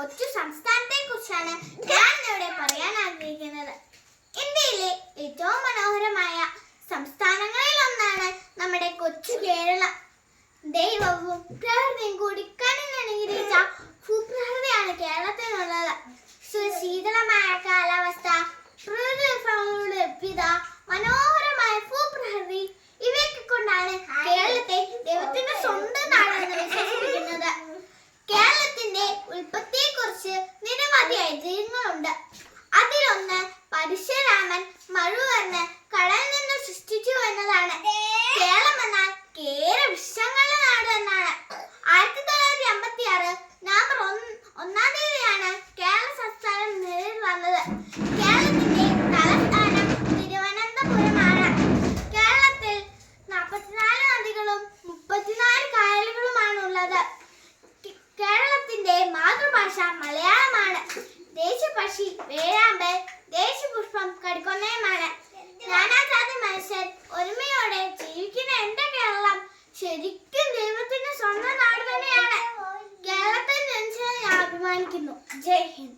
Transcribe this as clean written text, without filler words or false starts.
കൊച്ചു സംസ്ഥാനത്തെ കുറിച്ചാണ് ഞാൻ ഇവിടെ പറയാൻ ആഗ്രഹിക്കുന്നത്. ഇന്ത്യയിലെ ഏറ്റവും മനോഹരമായ സംസ്ഥാനങ്ങളിൽ ഒന്നാണ് നമ്മുടെ കൊച്ചു കേരളം. ദൈവവും പ്രകൃതിയും കൂടി കണ്ണിലനുഗ്രഹിച്ച ഭൂപ്രകൃതിയാണ് കേരളത്തിനുള്ളത്. സുശീതളമായ കാലാവസ്ഥ, പ്രകൃതി ലഭ്യത, മനോഹരമായ ഭൂപ്രകൃതി ഇവയൊക്കെ കൊണ്ടാണ് കേരളത്തെ ദൈവത്തിന്റെ സ്വന്തം നാടെന്ന് വിശേഷിപ്പിക്കുന്നത്. കേരളത്തിന്റെ ഉൽപ്പത്തിയെക്കുറിച്ച് നിരവധി ഐതിഹ്യങ്ങളുണ്ട്. അതിലൊന്ന് പരശുരാമൻ മഴുവറിന് കടലിൽ നിന്ന് സൃഷ്ടിച്ചു എന്നതാണ്. കേരളം എന്നാൽ കേര വൃക്ഷങ്ങളുടെ നാട് എന്നാണ്. 1956 നവംബർ 1-ാം തീയതിയാണ് കേരള സംസ്ഥാനം നിലവിൽ വന്നത്. കേരളത്തിന്റെ തലസ്ഥാനം തിരുവനന്തപുരമാണ്. കേരളത്തിൽ 44 നദികളും 34 കായലുകളുമാണ് ഉള്ളത്. കേരളത്തിന്റെ മാതൃഭാഷ മലയാളമാണ്. ദേശപക്ഷി വേഴാമ്പൽ, ദേശപുഷ്പം കണിക്കൊന്നയുമാണ്. നാനാജാതി മനുഷ്യർ ഒരുമയോടെ ജീവിക്കുന്ന എന്റെ കേരളം ശരിക്കും ദൈവത്തിന്റെ സ്വന്തം നാട് തന്നെയാണ്. കേരളത്തിൽ ജനിച്ചതിൽ ഞാൻ അഭിമാനിക്കുന്നു. ജയ് ഹിന്ദ്.